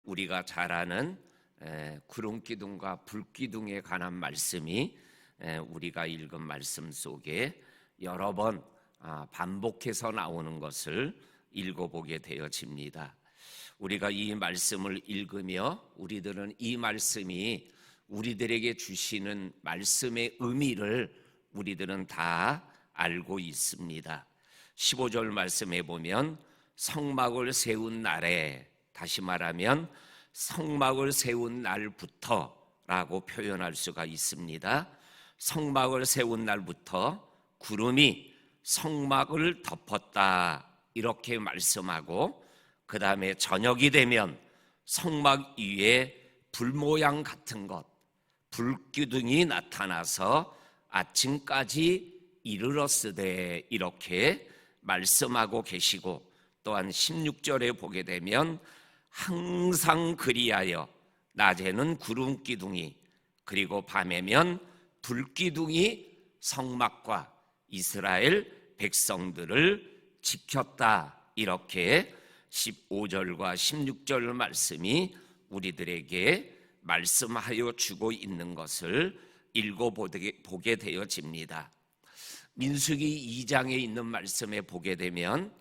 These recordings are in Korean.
우리가 잘 아는 구름기둥과 불기둥에 관한 말씀이 우리가 읽은 말씀 속에 여러 번 반복해서 나오는 것을 읽어보게 되어집니다. 우리가 이 말씀을 읽으며 우리들은 이 말씀이 우리들에게 주시는 말씀의 의미를 우리들은 다 알고 있습니다. 15절 말씀에 보면 성막을 세운 날에, 다시 말하면 성막을 세운 날부터 라고 표현할 수가 있습니다. 성막을 세운 날부터 구름이 성막을 덮었다 이렇게 말씀하고, 그 다음에 저녁이 되면 성막 위에 불 모양 같은 것, 불기둥이 나타나서 아침까지 이르렀으되 이렇게 말씀하고 계시고, 또한 16절에 보게 되면 항상 그리하여 낮에는 구름기둥이 그리고 밤에면 불기둥이 성막과 이스라엘 백성들을 지켰다 이렇게 15절과 16절 말씀이 우리들에게 말씀하여 주고 있는 것을 읽어보게 되어집니다. 민수기 2장에 있는 말씀에 보게 되면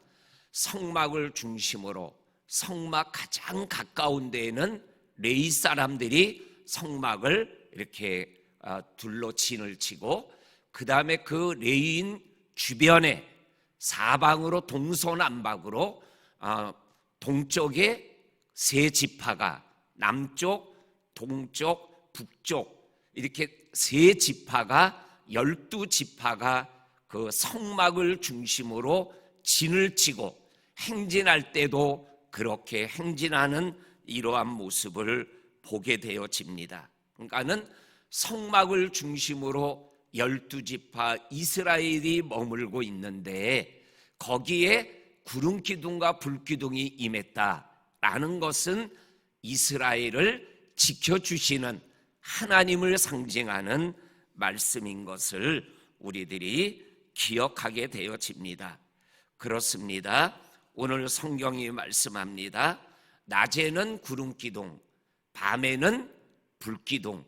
성막을 중심으로 성막 가장 가까운 데에는 레위 사람들이 성막을 이렇게 둘러 진을 치고, 그 다음에 그 레위인 주변에 사방으로 동서남북으로 동쪽에 세 지파가, 남쪽, 동쪽, 북쪽 이렇게 세 지파가 12지파가 그 성막을 중심으로 진을 치고 행진할 때도 그렇게 행진하는 이러한 모습을 보게 되어집니다. 그러니까는 성막을 중심으로 12지파 이스라엘이 머물고 있는데 거기에 구름기둥과 불기둥이 임했다라는 것은 이스라엘을 지켜주시는 하나님을 상징하는 말씀인 것을 우리들이 기억하게 되어집니다. 그렇습니다. 오늘 성경이 말씀합니다. 낮에는 구름기둥, 밤에는 불기둥,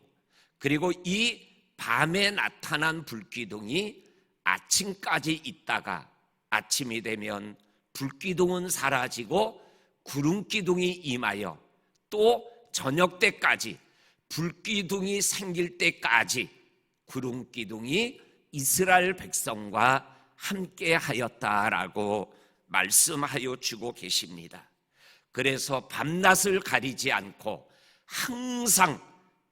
그리고 이 밤에 나타난 불기둥이 아침까지 있다가 아침이 되면 불기둥은 사라지고 구름기둥이 임하여 또 저녁 때까지, 불기둥이 생길 때까지 구름기둥이 이스라엘 백성과 함께 하였다라고 말씀하여 주고 계십니다. 그래서 밤낮을 가리지 않고 항상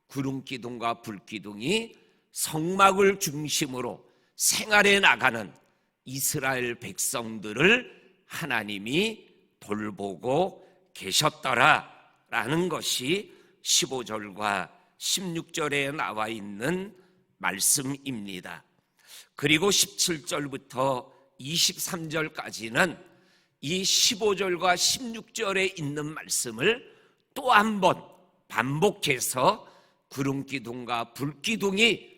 구름기둥과 불기둥이 성막을 중심으로 생활해 나가는 이스라엘 백성들을 하나님이 돌보고 계셨더라라는 것이 15절과 16절에 나와 있는 말씀입니다. 그리고 17절부터 23절까지는 이 15절과 16절에 있는 말씀을 또 한 번 반복해서 구름기둥과 불기둥이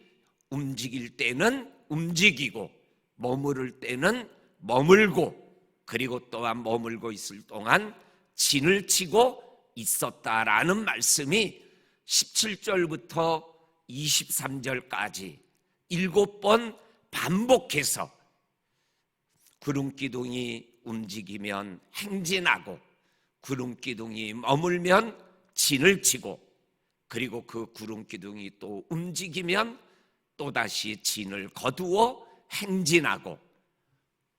움직일 때는 움직이고 머무를 때는 머물고, 그리고 또한 머물고 있을 동안 진을 치고 있었다라는 말씀이 17절부터 23절까지 7번 반복해서 구름기둥이 움직이면 행진하고 구름기둥이 머물면 진을 치고, 그리고 그 구름기둥이 또 움직이면 또다시 진을 거두어 행진하고,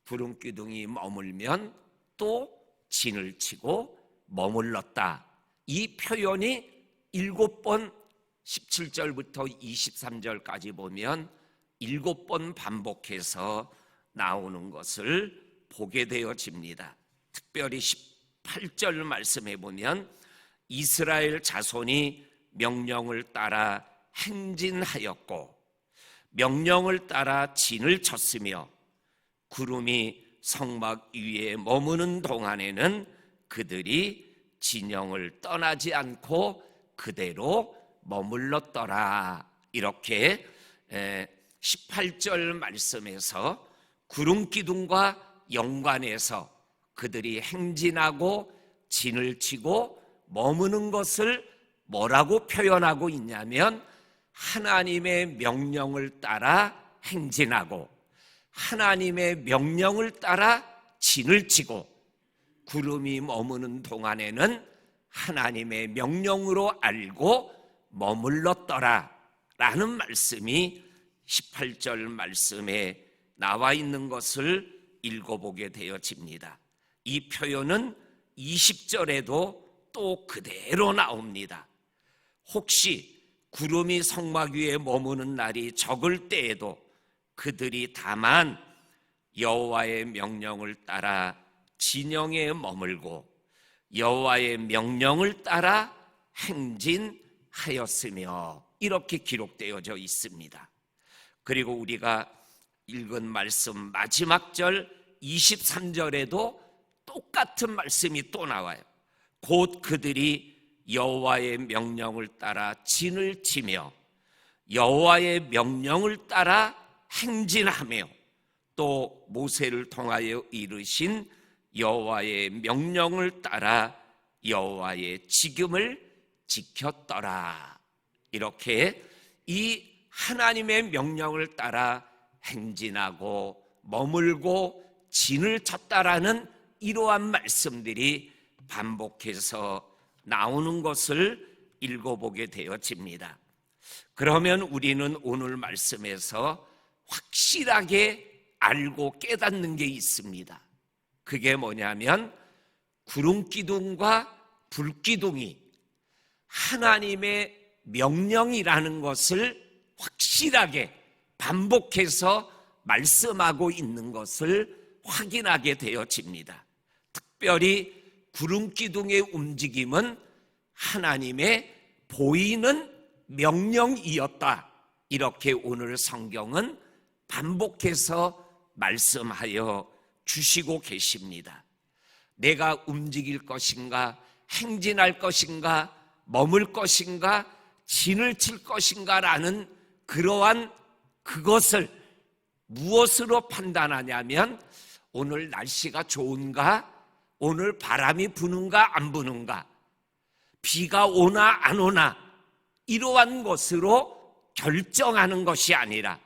구름기둥이 머물면 또 진을 치고 머물렀다. 이 표현이 7번 17절부터 23절까지 보면 7번 반복해서 나오는 것을 보게 되어집니다. 특별히 18절 말씀해 보면 이스라엘 자손이 명령을 따라 행진하였고 명령을 따라 진을 쳤으며 구름이 성막 위에 머무는 동안에는 그들이 진영을 떠나지 않고 그대로 머물렀더라. 이렇게 18절 말씀에서 구름기둥과 연관해서 그들이 행진하고 진을 치고 머무는 것을 뭐라고 표현하고 있냐면 하나님의 명령을 따라 행진하고 하나님의 명령을 따라 진을 치고 구름이 머무는 동안에는 하나님의 명령으로 알고 머물렀더라 라는 말씀이 18절 말씀에 나와 있는 것을 읽어보게 되어집니다. 이 표현은 20절에도 또 그대로 나옵니다. 혹시 구름이 성막 위에 머무는 날이 적을 때에도 그들이 다만 여호와의 명령을 따라 진영에 머물고 여호와의 명령을 따라 행진하였으며 이렇게 기록되어져 있습니다. 그리고 우리가 읽은 말씀 마지막 절 23절에도 똑같은 말씀이 또 나와요. 곧 그들이 여호와의 명령을 따라 진을 치며 여호와의 명령을 따라 행진하며 또 모세를 통하여 이르신 여호와의 명령을 따라 여호와의 지금을 지켰더라. 이렇게 이 하나님의 명령을 따라 행진하고 머물고 진을 쳤다라는 이러한 말씀들이 반복해서 나오는 것을 읽어보게 되어집니다. 그러면 우리는 오늘 말씀에서 확실하게 알고 깨닫는 게 있습니다. 그게 뭐냐면 구름기둥과 불기둥이 하나님의 명령이라는 것을 확실하게 반복해서 말씀하고 있는 것을 확인하게 되어집니다. 특별히 구름기둥의 움직임은 하나님의 보이는 명령이었다. 이렇게 오늘 성경은 반복해서 말씀하여 주시고 계십니다. 내가 움직일 것인가, 행진할 것인가, 머물 것인가, 진을 칠 것인가 라는 그러한 그것을 무엇으로 판단하냐면 오늘 날씨가 좋은가, 오늘 바람이 부는가 안 부는가, 비가 오나 안 오나 이러한 것으로 결정하는 것이 아니라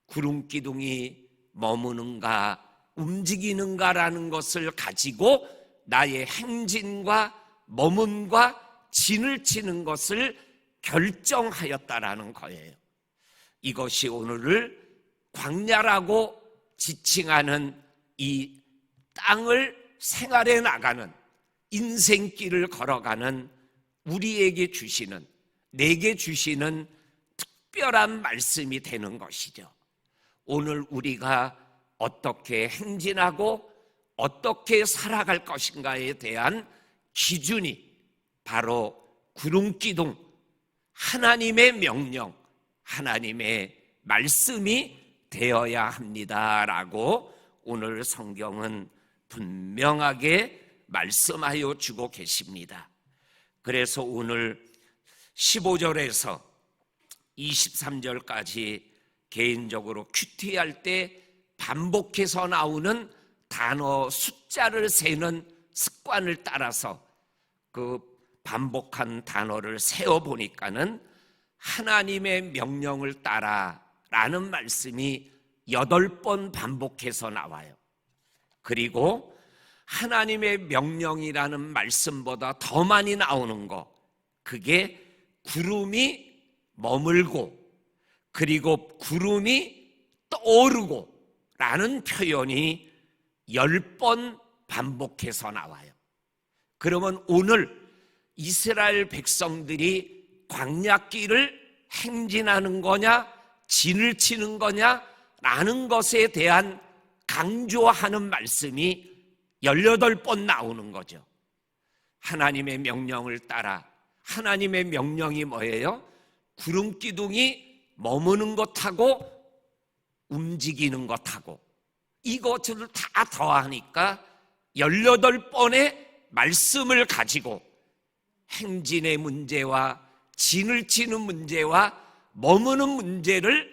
구름기둥이 머무는가 움직이는가라는 것을 가지고 나의 행진과 머문과 진을 치는 것을 결정하였다라는 거예요. 이것이 오늘을 광야라고 지칭하는 이 땅을 생활해 나가는 인생길을 걸어가는 우리에게 주시는, 내게 주시는 특별한 말씀이 되는 것이죠. 오늘 우리가 어떻게 행진하고 어떻게 살아갈 것인가에 대한 기준이 바로 구름기둥, 하나님의 명령, 하나님의 말씀이 되어야 합니다라고 오늘 성경은 분명하게 말씀하여 주고 계십니다. 그래서 오늘 15절에서 23절까지 개인적으로 큐티할 때 반복해서 나오는 단어 숫자를 세는 습관을 따라서 그 반복한 단어를 세어보니까는 하나님의 명령을 따라 라는 말씀이 8번 반복해서 나와요. 그리고 하나님의 명령이라는 말씀보다 더 많이 나오는 거, 그게 구름이 머물고 그리고 구름이 떠오르고 라는 표현이 10번 반복해서 나와요. 그러면 오늘 이스라엘 백성들이 광야길을 행진하는 거냐, 진을 치는 거냐 라는 것에 대한 강조하는 말씀이 18번 나오는 거죠. 하나님의 명령을 따라, 하나님의 명령이 뭐예요? 구름기둥이 머무는 것하고 움직이는 것하고 이것을 다 더하니까 18번의 말씀을 가지고 행진의 문제와 진을 치는 문제와 머무는 문제를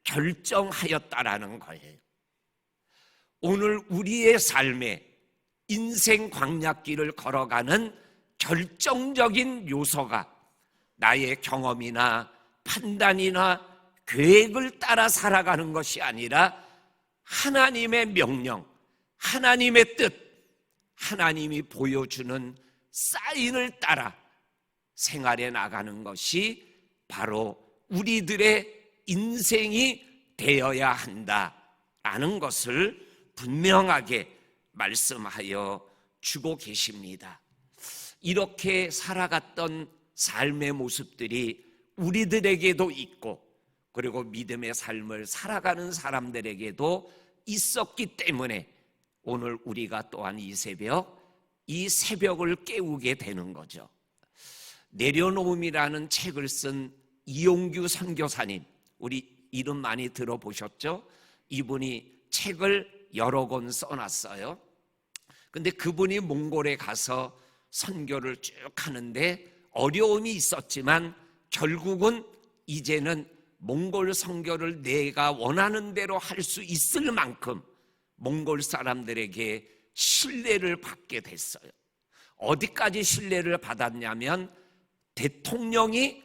결정하였다라는 거예요. 오늘 우리의 삶에 인생 광야길을 걸어가는 결정적인 요소가 나의 경험이나 판단이나 계획을 따라 살아가는 것이 아니라 하나님의 명령, 하나님의 뜻, 하나님이 보여주는 사인을 따라 생활해 나가는 것이 바로 우리들의 인생이 되어야 한다라는 것을 분명하게 말씀하여 주고 계십니다. 이렇게 살아갔던 삶의 모습들이 우리들에게도 있고, 그리고 믿음의 삶을 살아가는 사람들에게도 있었기 때문에 오늘 우리가 또한 이 새벽을 깨우게 되는 거죠. 내려놓음이라는 책을 쓴 이용규 선교사님, 우리 이름 많이 들어보셨죠? 이분이 책을 여러 권 써놨어요. 근데 그분이 몽골에 가서 선교를 쭉 하는데 어려움이 있었지만 결국은 이제는 몽골 선교를 내가 원하는 대로 할 수 있을 만큼 몽골 사람들에게 신뢰를 받게 됐어요. 어디까지 신뢰를 받았냐면 대통령이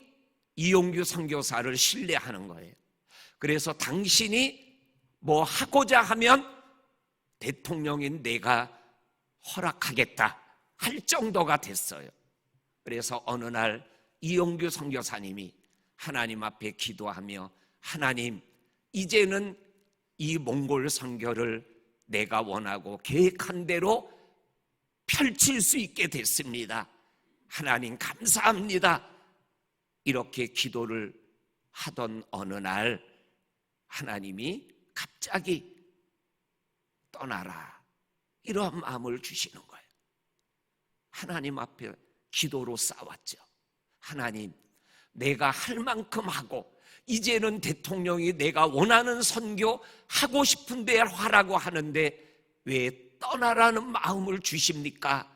이용규 선교사를 신뢰하는 거예요. 그래서 당신이 뭐 하고자 하면 대통령이 내가 허락하겠다 할 정도가 됐어요. 그래서 어느 날 이용규 선교사님이 하나님 앞에 기도하며, 하나님, 이제는 이 몽골 선교를 내가 원하고 계획한 대로 펼칠 수 있게 됐습니다. 하나님 감사합니다. 이렇게 기도를 하던 어느 날 하나님이 갑자기 떠나라, 이러한 마음을 주시는 거예요. 하나님 앞에 기도로 싸웠죠. 하나님, 내가 할 만큼 하고 이제는 대통령이 내가 원하는 선교 하고 싶은데 하라고 하는데 왜 떠나라는 마음을 주십니까?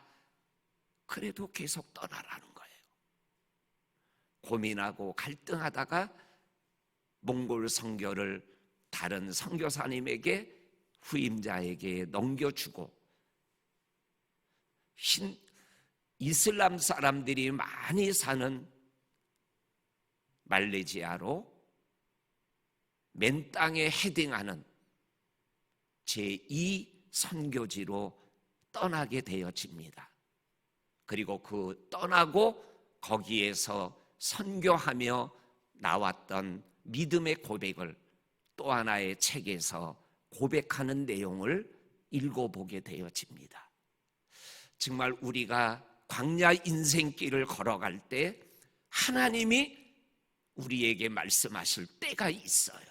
그래도 계속 떠나라는 거예요. 고민하고 갈등하다가 몽골 선교를 다른 선교사님에게, 후임자에게 넘겨주고, 이슬람 사람들이 많이 사는 말레이시아로 맨 땅에 헤딩하는 제2 선교지로 떠나게 되어집니다. 그리고 떠나고 거기에서 선교하며 나왔던 믿음의 고백을 또 하나의 책에서 고백하는 내용을 읽어보게 되어집니다. 정말 우리가 광야 인생길을 걸어갈 때 하나님이 우리에게 말씀하실 때가 있어요.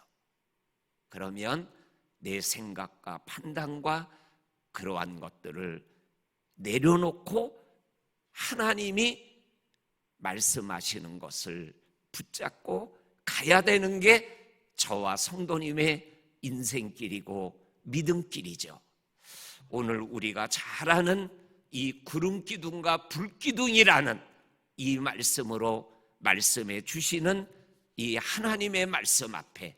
그러면 내 생각과 판단과 그러한 것들을 내려놓고 하나님이 말씀하시는 것을 붙잡고 가야 되는 게 저와 성도님의 인생길이고 믿음길이죠. 오늘 우리가 잘 아는 이 구름기둥과 불기둥이라는 이 말씀으로 말씀해 주시는 이 하나님의 말씀 앞에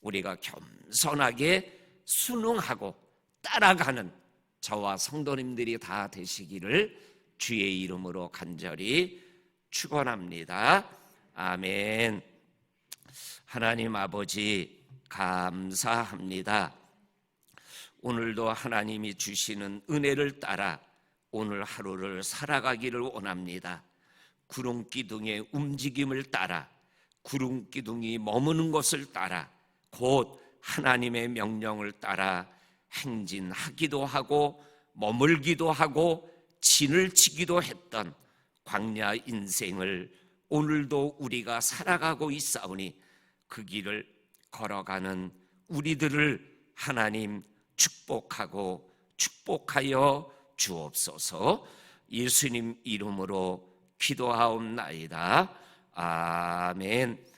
우리가 겸손하게 순응하고 따라가는 저와 성도님들이 다 되시기를 주의 이름으로 간절히 축원합니다. 아멘. 하나님 아버지 감사합니다. 오늘도 하나님이 주시는 은혜를 따라 오늘 하루를 살아가기를 원합니다. 구름기둥의 움직임을 따라, 구름기둥이 머무는 것을 따라, 곧 하나님의 명령을 따라 행진하기도 하고 머물기도 하고 진을 치기도 했던 광야 인생을 오늘도 우리가 살아가고 있사오니 그 길을 걸어가는 우리들을 하나님 축복하고 축복하여 주옵소서. 예수님 이름으로 기도하옵나이다. 아멘.